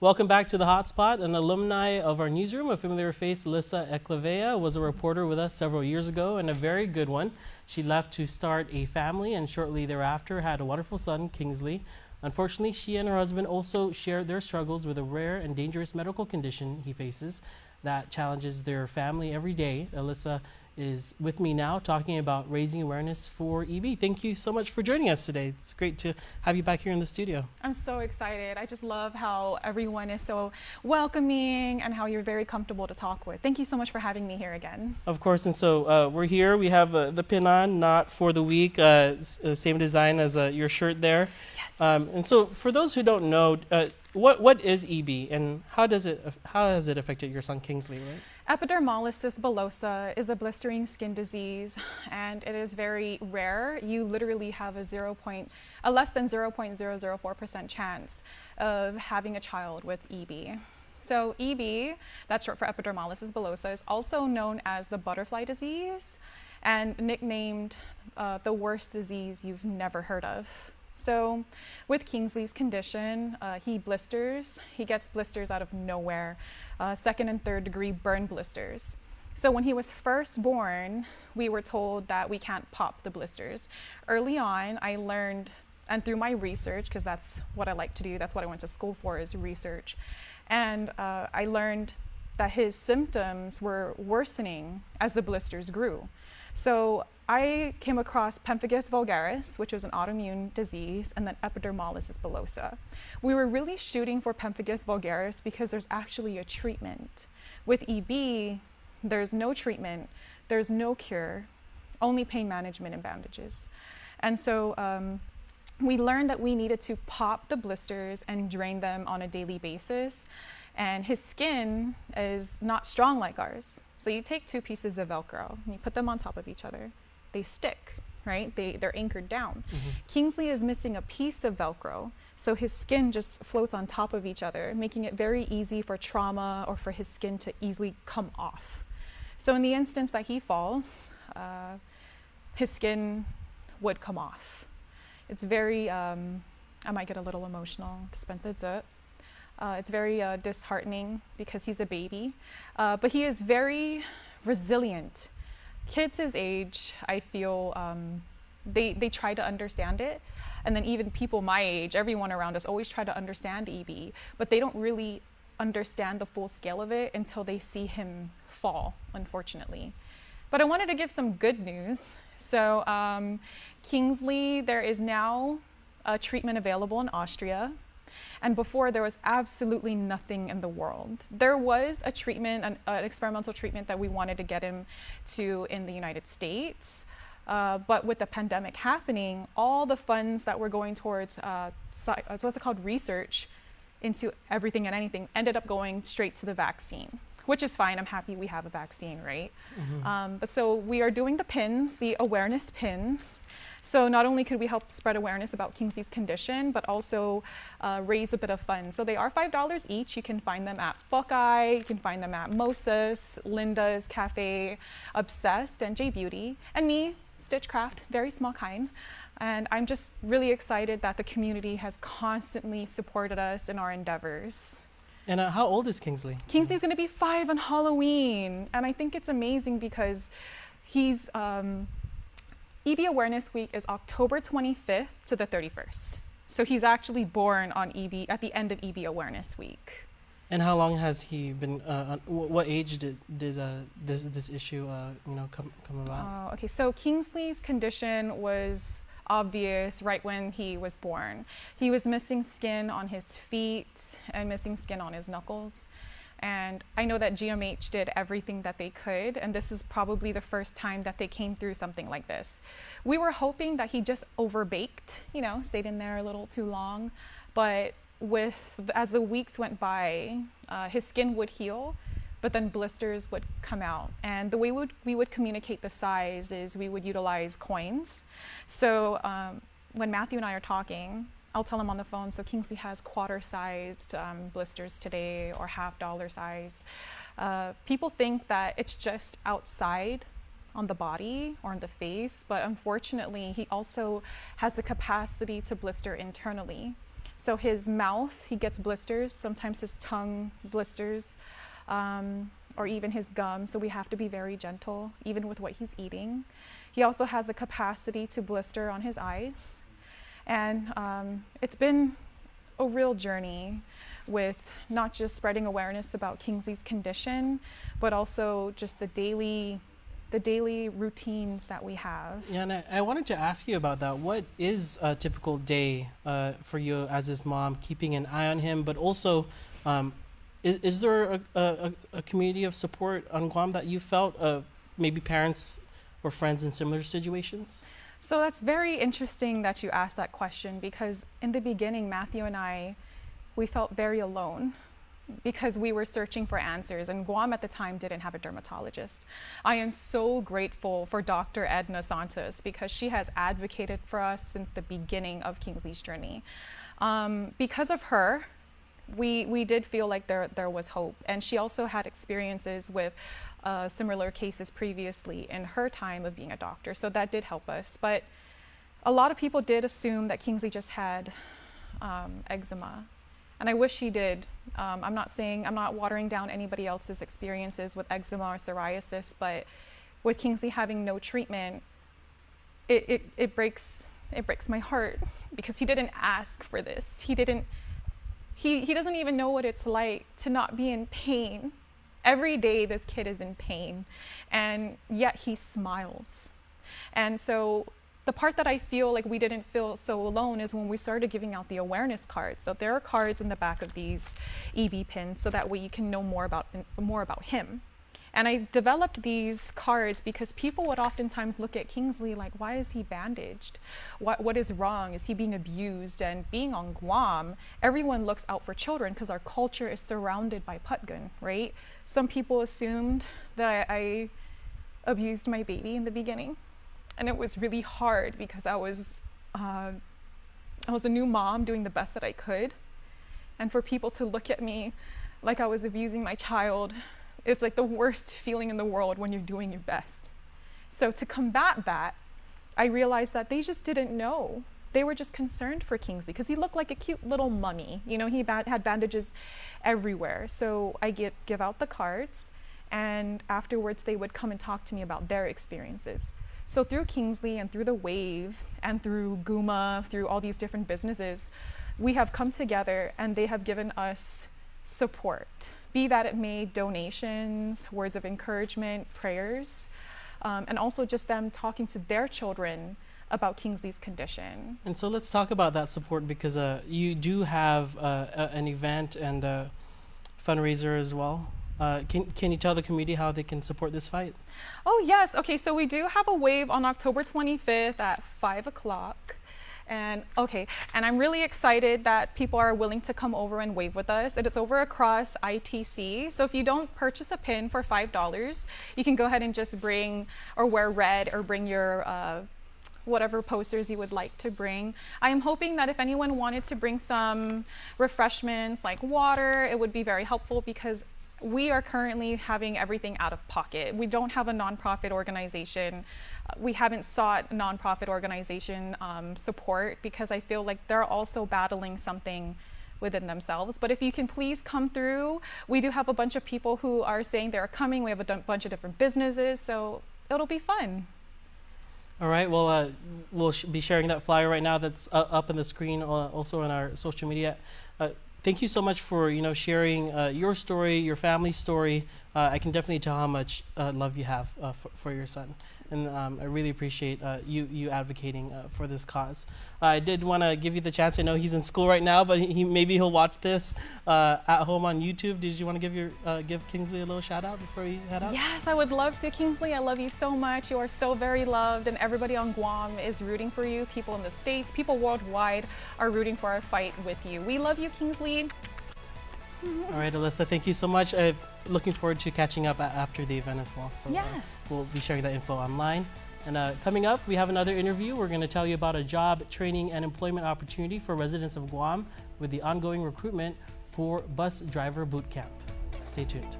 Welcome back to the Hotspot. An alumni of our newsroom, a familiar face, Alissa Eclavea, was a reporter with us several years ago, and a very good one. She left to start a family and shortly thereafter had a wonderful son, Kingsley. Unfortunately, she and her husband also shared their struggles with a rare and dangerous medical condition he faces that challenges their family every day. Alissa is with me now talking about raising awareness for EB. Thank you so much for joining us today. It's great to have you back here in the studio. I'm so excited. I just love how everyone is so welcoming and how you're very comfortable to talk with. Thank you so much for having me here again. Of course, and so we're here. We have the pin on, not for the week, same design as your shirt there. Yes. And so for those who don't know, what is EB and how has it affected your son Kingsley, right? Epidermolysis bullosa is a blistering skin disease, and it is very rare. You literally have a less than 0.004% chance of having a child with EB. So EB, that's short for epidermolysis bullosa, is also known as the butterfly disease and nicknamed the worst disease you've never heard of. So with Kingsley's condition, he gets blisters out of nowhere, second and third degree burn blisters. So when he was first born, we were told that we can't pop the blisters. Early on, I learned, and through my research, because that's what I like to do, that's what I went to school for, is research. And I learned that his symptoms were worsening as the blisters grew. So I came across pemphigus vulgaris, which was an autoimmune disease, and then epidermolysis bullosa. We were really shooting for pemphigus vulgaris because there's actually a treatment. With EB, there's no treatment, there's no cure, only pain management and bandages. And so we learned that we needed to pop the blisters and drain them on a daily basis. And his skin is not strong like ours. So you take two pieces of Velcro and you put them on top of each other. They stick, right? They're anchored down. Mm-hmm. Kingsley is missing a piece of Velcro, so his skin just floats on top of each other, making it very easy for trauma or for his skin to easily come off. So in the instance that he falls, his skin would come off. It's very, I might get a little emotional, it's very disheartening because he's a baby, but he is very resilient. Kids his age, I feel, they try to understand it. And then even people my age, everyone around us always try to understand EB, but they don't really understand the full scale of it until they see him fall, unfortunately. But I wanted to give some good news. So Kingsley, there is now a treatment available in Austria. And before, there was absolutely nothing in the world. There was a treatment, an experimental treatment that we wanted to get him to in the United States. But with the pandemic happening, all the funds that were going towards, research into everything and anything ended up going straight to the vaccine, which is fine. I'm happy we have a vaccine, right? Mm-hmm. But so we are doing the pins, the awareness pins. So not only could we help spread awareness about Kingsley's condition, but also raise a bit of funds. So they are $5 each. You can find them at Buckeye, you can find them at Moses, Linda's Cafe, Obsessed, and J Beauty, and me, Stitchcraft, very small kind. And I'm just really excited that the community has constantly supported us in our endeavors. And how old is Kingsley? Kingsley's going to be 5 on Halloween. And I think it's amazing because he's, EB Awareness Week is October 25th to the 31st. So he's actually born on EB, at the end of EB Awareness Week. And how long has he been, what age did this issue come about? Okay, so Kingsley's condition was obvious right when he was born. He was missing skin on his feet and missing skin on his knuckles. And I know that GMH did everything that they could, and this is probably the first time that they came through something like this. We were hoping that he just overbaked, stayed in there a little too long, but as the weeks went by, his skin would heal, but then blisters would come out. And the way we would communicate the size is we would utilize coins. So when Matthew and I are talking, I'll tell him on the phone, so Kingsley has quarter-sized blisters today or $half size. People think that it's just outside on the body or on the face, but unfortunately, he also has the capacity to blister internally. So his mouth, he gets blisters, sometimes his tongue blisters, or even his gum. So we have to be very gentle, even with what he's eating. He also has a capacity to blister on his eyes. And it's been a real journey with not just spreading awareness about Kingsley's condition, but also just the daily routines that we have. Yeah, and I wanted to ask you about that. What is a typical day for you as his mom, keeping an eye on him, but also is there a community of support on Guam that you felt, maybe parents or friends in similar situations? So that's very interesting that you asked that question, because in the beginning, Matthew and I, we felt very alone because we were searching for answers, and Guam at the time didn't have a dermatologist. I am so grateful for Dr. Edna Santos because she has advocated for us since the beginning of Kingsley's journey. Because of her, we did feel like there was hope, and she also had experiences with similar cases previously in her time of being a doctor, so that did help us. But a lot of people did assume that Kingsley just had eczema, and I wish he did. I'm not watering down anybody else's experiences with eczema or psoriasis, but with Kingsley having no treatment, it breaks my heart because he didn't ask for this. He doesn't even know what it's like to not be in pain. Every day this kid is in pain, and yet he smiles. And so the part that I feel like we didn't feel so alone is when we started giving out the awareness cards. So there are cards in the back of these EB pins, so that way you can know more about him. And I developed these cards because people would oftentimes look at Kingsley like, why is he bandaged? What is wrong? Is he being abused? And being on Guam, everyone looks out for children because our culture is surrounded by putgun, right? Some people assumed that I abused my baby in the beginning. And it was really hard because I was a new mom doing the best that I could. And for people to look at me like I was abusing my child, it's like the worst feeling in the world when you're doing your best. So to combat that, I realized that they just didn't know. They were just concerned for Kingsley because he looked like a cute little mummy. You know, he had bandages everywhere. So I give out the cards, and afterwards they would come and talk to me about their experiences. So through Kingsley and through the Wave and through Guma, through all these different businesses, we have come together and they have given us support. Be that it may donations, words of encouragement, prayers, and also just them talking to their children about Kingsley's condition. And so let's talk about that support, because you do have an event and a fundraiser as well. Can you tell the community how they can support this fight? Oh yes, okay, so we do have a wave on October 25th at 5 o'clock. And I'm really excited that people are willing to come over and wave with us. It is over across ITC. So if you don't purchase a pin for $5, you can go ahead and just bring or wear red or bring your whatever posters you would like to bring. I am hoping that if anyone wanted to bring some refreshments like water, it would be very helpful because we are currently having everything out of pocket. We don't have a nonprofit organization. We haven't sought nonprofit organization support because I feel like they're also battling something within themselves. But if you can please come through, we do have a bunch of people who are saying they're coming. We have a bunch of different businesses, so it'll be fun. All right, well, we'll be sharing that flyer right now that's up on the screen, also on our social media. Thank you so much for sharing your story, your family's story. I can definitely tell how much love you have for your son, and I really appreciate you advocating for this cause. I did want to give you the chance. I know he's in school right now, but maybe he'll watch this at home on YouTube. Did you want to give Kingsley a little shout out before you head out? Yes, I would love to. Kingsley, I love you so much. You are so very loved, and everybody on Guam is rooting for you. People in the States, people worldwide are rooting for our fight with you. We love you, Kingsley. All right, Alissa, thank you so much. Looking forward to catching up after the event as well. So yes. We'll be sharing that info online. And coming up, we have another interview. We're going to tell you about a job, training, and employment opportunity for residents of Guam with the ongoing recruitment for bus driver boot camp. Stay tuned.